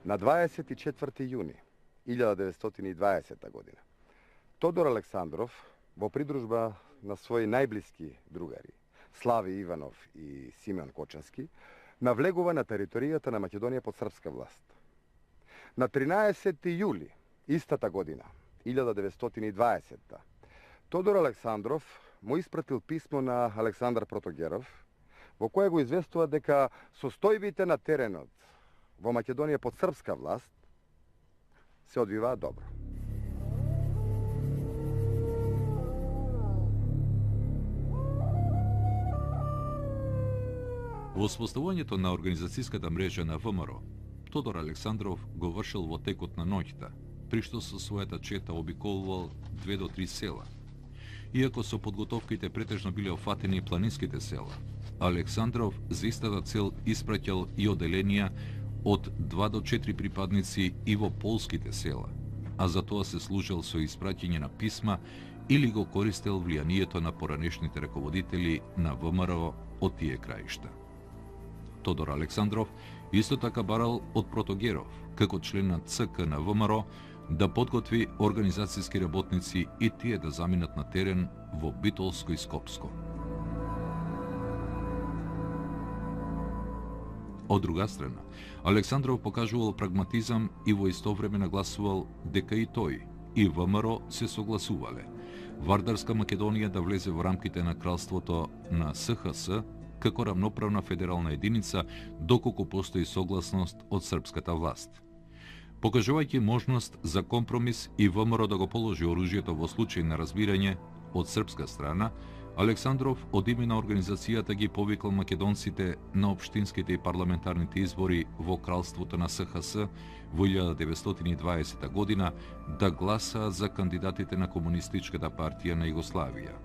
На 24. јуни 1920 година Тодор Александров во придружба на своји најблиски другари Слави Иванов и Симеон Кочански навлегува на територијата на Македонија под српска власт. На 13. јули истата година 1920 Тодор Александров му испратил писмо на Александар Протогеров во кое го известува дека состојбите на теренот во Македонија под српска власт се одвиваат добро. Во воспоставувањето на организацијската мрежа на ВМРО, Тодор Александров го вршил во текот на ноќта, при што со својата чета обиколувал 2 до 3 села. Иако со подготовките претежно биле офатени планинските села, Александров за истата цел испраќал и оделенија од 2 до 4 припадници и во полските села, а за тоа се служел со испраќање на писма или го користел влијанието на поранешните раководители на ВМРО од тие краишта. Тодор Александров исто така барал од Протогеров, како член на ЦК на ВМРО, да подготви организацијски работници и тие да заминат на терен во Битолско и Скопско. Од друга страна, Александров покажувал прагматизам и во исто време нагласувал дека и тој и ВМРО се согласувале Вардарска Македонија да влезе во рамките на кралството на СХС како рамноправна федерална единица доколку постои согласност од српската власт. Покажувајќи можност за компромис и ВМРО да го положи оружјето во случај на разбирање од српска страна, Александров од име на организацијата ги повикал македонците на општинските и парламентарните избори во кралството на СХС во 1920 година да гласаат за кандидатите на Комунистичката партија на Југославија.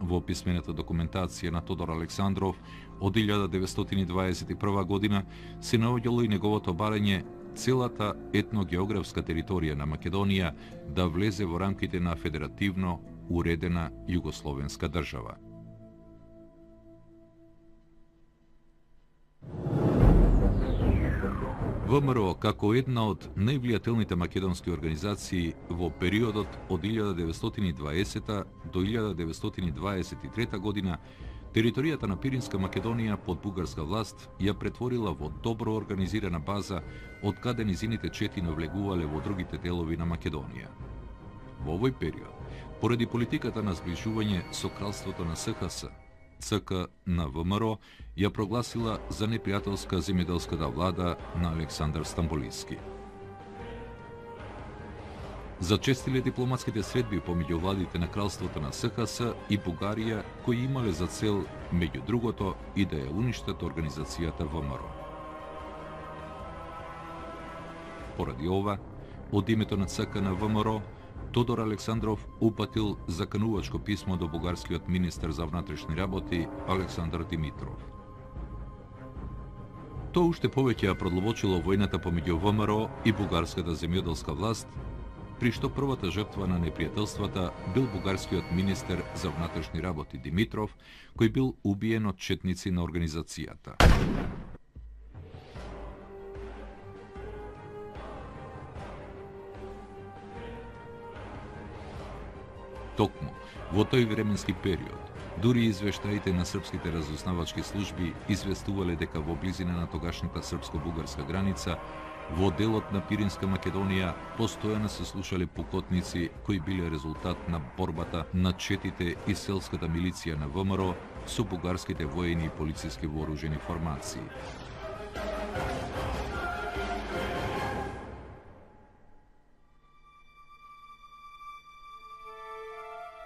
Во писмената документација на Тодор Александров од 1921 година се наоѓало и неговото барање целата етногеографска територија на Македонија да влезе во рамките на федеративно уредена југословенска држава. ВМРО како една од највлијателните македонски организации во периодот од 1920 до 1923 година територијата на Пиринска Македонија под бугарска власт ја претворила во добро организирана база од каде низините чети навлегувале во другите делови на Македонија. Во овој период, поради политиката на зближување со кралството на СХС, ЦК на ВМРО ја прогласила за непријателска земјоделската влада на Александар Стамболиски. Зачестиле дипломатските средби помеѓу владите на кралството на СХС и Бугарија, кои имале за цел, меѓу другото, и да ја уништат организацијата ВМРО. Поради ова, од името на ЦК на ВМРО, Тодор Александров упатил заканувачко писмо до бугарскиот министер за внатрешни работи Александар Димитров. Тоа уште повеќе ја продлобочило војната помеѓу ВМРО и бугарската земјоделска власт, при што првата жртва на непријателствата бил бугарскиот министер за внатрешни работи Димитров, кој бил убиен од четници на организацијата. Токму во тој временски период, дури извештаите на српските разузнавачки служби известувале дека во близина на тогашната српско-бугарска граница, во делот на Пиринска Македонија постојано се слушале пукотници кои биле резултат на борбата на четите и селската милиција на ВМРО со бугарските воени и полициски вооружени формации.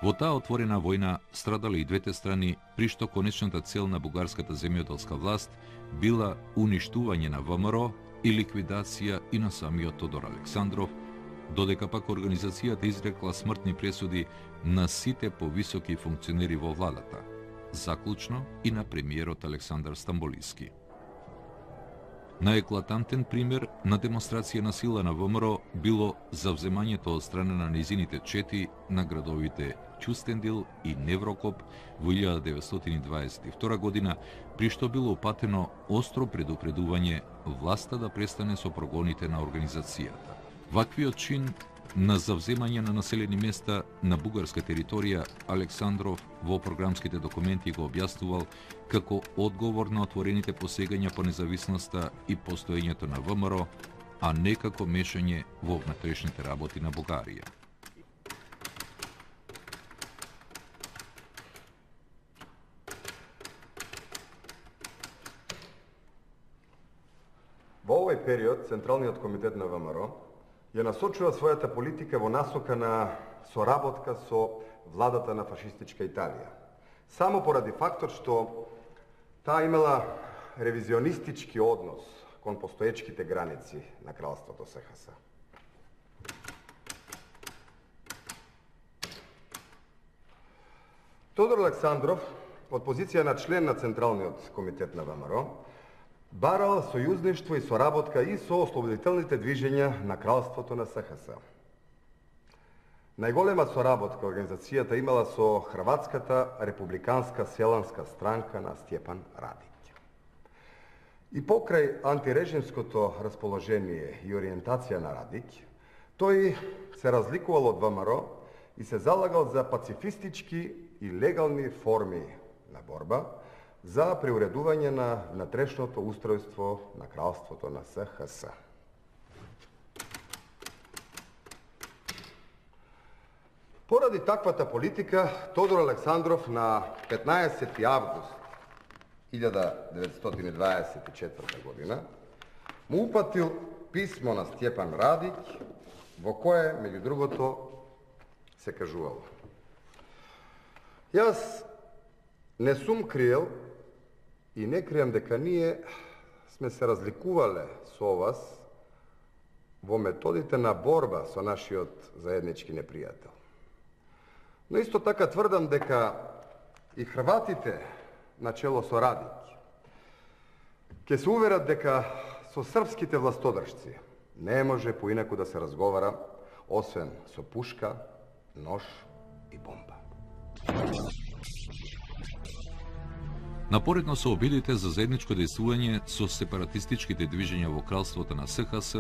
Во таа отворена војна страдале и двете страни, при што конечната цел на бугарската земјоделска власт била уништување на ВМРО и ликвидација и на самиот Тодор Александров, додека пак организацијата изрекла смртни пресуди на сите повисоки функционери во владата, заклучно и на премиерот Александар Стамболиски. Наеклатантен пример на демонстрација на сила на ВМРО било завземањето од страна на низините чети на градовите Ќустендил и Неврокоп во 1922 година, при што било упатено остро предупредување власта да престане со прогоните на организацијата. Ваквиот чин на завземање на населени места на бугарска територија Александров во програмските документи го објаснувал како одговор на отворените посегања по независноста и постоењето на ВМРО, а не како мешање во внатрешните работи на Бугарија. Во овој период, Централниот комитет на ВМРО ја насочува својата политика во насока на соработка со владата на фашистичка Италија. Само поради фактот што таа имала ревизионистички однос кон постоечките граници на кралството СХС. Тодор Александров, од позиција на член на Централниот комитет на ВМРО, барал сојузништво и соработка и со ослободителните движења на кралството на СХС. Најголема соработка организацијата имала со Хрватската републиканска селанска странка на Стјепан Радиќ. И покрај антирежимското расположение и ориентација на Радиќ, тој се разликувал од ВМРО и се залагал за пацифистички и легални форми на борба за преуредување на внатрешното устројство на кралството на СХС. Поради таквата политика, Тодор Александров на 15. август 1924 година му упатил писмо на Стјепан Радиќ, во кое, меѓу другото, се кажувало: Јас не сум криел и не крием дека ние сме се разликувале со вас во методите на борба со нашиот заеднички непријател. Но исто така тврдам дека и хрватите, начело со Радиќ, ќе се уверат дека со српските властодржци не може поинаку да се разговара, освен со пушка, нож и бомба. Напоредно со обидите за заедничко дејствување со сепаратистичките движења во кралството на СХС,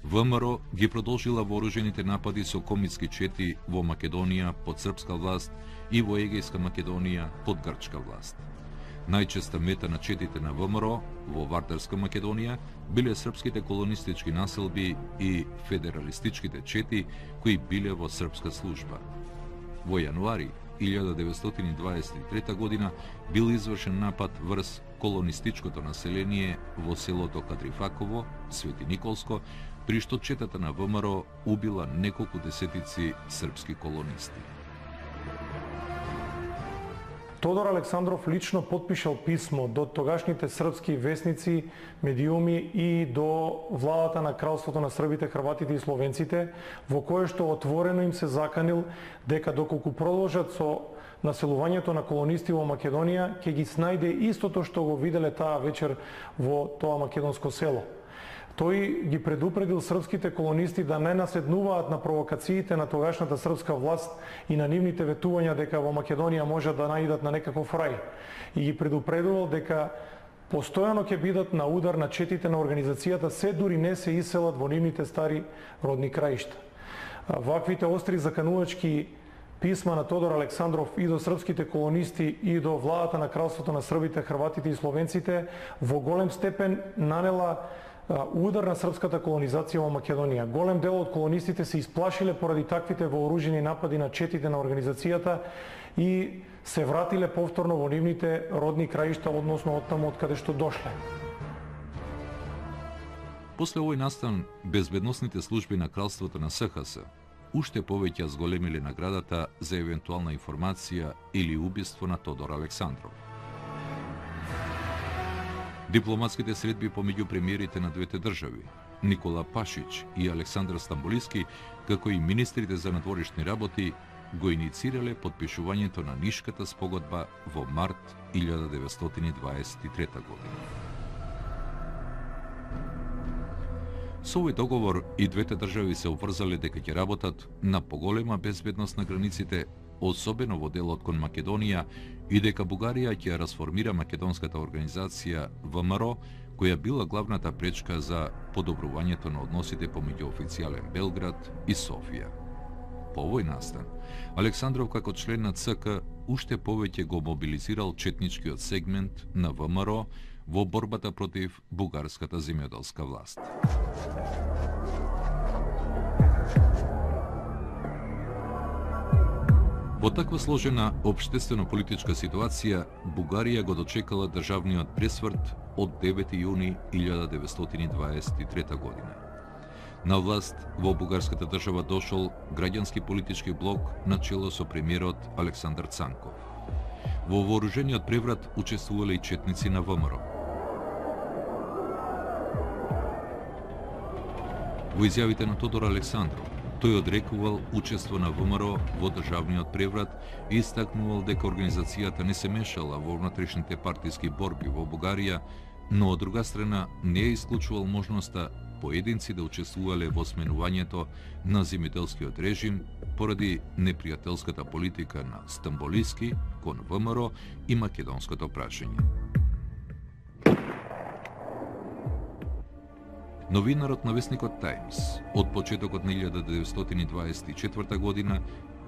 ВМРО ги продолжила вооружените напади со комитски чети во Македонија под српска власт и во Егејска Македонија под грчка власт. Најчеста мета на четите на ВМРО во Вардарска Македонија биле српските колонистички населби и федералистичките чети кои биле во српска служба. Во јануари 1923 година бил извршен напад врз колонистичкото население во селото Кадрифаково, Свети Николско, при што четата на ВМРО убила неколку десетици српски колонисти. Тодор Александров лично подпишал писмо до тогашните српски весници, медиуми и до владата на кралството на србите, хрватите и словенците, во кое што отворено им се заканил дека доколку продолжат со населувањето на колонисти во Македонија, ќе ги снајде истото што го виделе таа вечер во тоа македонско село. Тој ги предупредил српските колонисти да не наседнуваат на провокациите на тогашната српска власт и на нивните ветувања дека во Македонија можат да наидат на некаков рај. И ги предупредувал дека постојано ќе бидат на удар на четите на организацијата, се дури не се иселат во нивните стари родни краишта. Ваквите остри заканувачки писма на Тодор Александров и до српските колонисти и до владата на кралството на србите, хрватите и словенците во голем степен нанела удар на српската колонизација во Македонија. Голем дел од колонистите се исплашиле поради таквите вооружени напади на четите на организацијата и се вратиле повторно во нивните родни краишта, односно оттаму од каде што дошле. После овој настан, безбедносните служби на кралството на СХС уште повеќе зголемиле наградата за евентуална информација или убиство на Тодор Александров. Дипломатските средби помеѓу премиерите на двете држави, Никола Пашич и Александар Стамболиски, како и министрите за надворешни работи, го иницирале подпишувањето на Нишката спогодба во март 1923 година. Со овој договор и двете држави се обврзале дека ќе работат на поголема безбедност на границите, особено во делот кон Македонија, и дека Бугарија ќе расформира македонската организација ВМРО, која била главната пречка за подобрувањето на односите помеѓу официјален Белград и Софија. По овој настан, Александров како член на ЦК уште повеќе го мобилизирал четничкиот сегмент на ВМРО во борбата против бугарската земјоделска власт. Во таква сложена општествено-политичка ситуација, Бугарија го дочекала државниот пресврт од 9 јуни 1923 година. На власт во бугарската држава дошол граѓански политички блок на чело со премиерот Александар Цанков. Во вооружениот преврат учествувале и четници на ВМРО. Во изјавите на Тодор Александров, тој одрекувал учество на ВМРО во државниот преврат и истакнувал дека организацијата не се мешала во внатрешните партиски борби во Бугарија, но од друга страна не е исклучувал можноста поединци да учествувале во сменувањето на земјоделскиот режим поради непријателската политика на Стамболиски кон ВМРО и македонското прашање. Новинарот на весникот Таймс од почетокот на 1924 година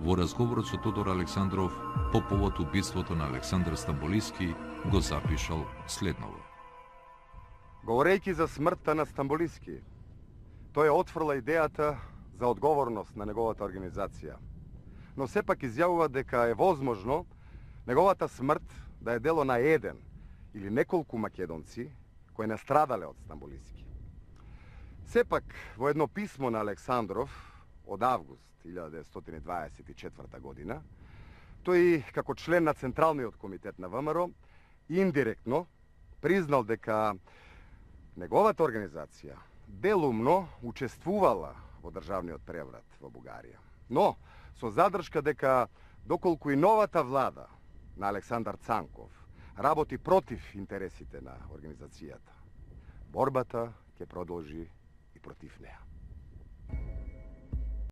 во разговорот со Тодор Александров по повод убиството на Александар Стамболиски го запишал следново. Говорејќи за смртта на Стамболиски, тој отфрла идејата за одговорност на неговата организација, но сепак изјавува дека е возможно неговата смрт да е дело на еден или неколку македонци кои настрадале од Стамболиски. Сепак, во едно писмо на Александров од август 1924 година, тој како член на Централниот комитет на ВМРО индиректно признал дека неговата организација делумно учествувала во државниот преврат во Бугарија, но со задршка дека доколку и новата влада на Александар Цанков работи против интересите на организацијата, борбата ќе продолжи и против неа.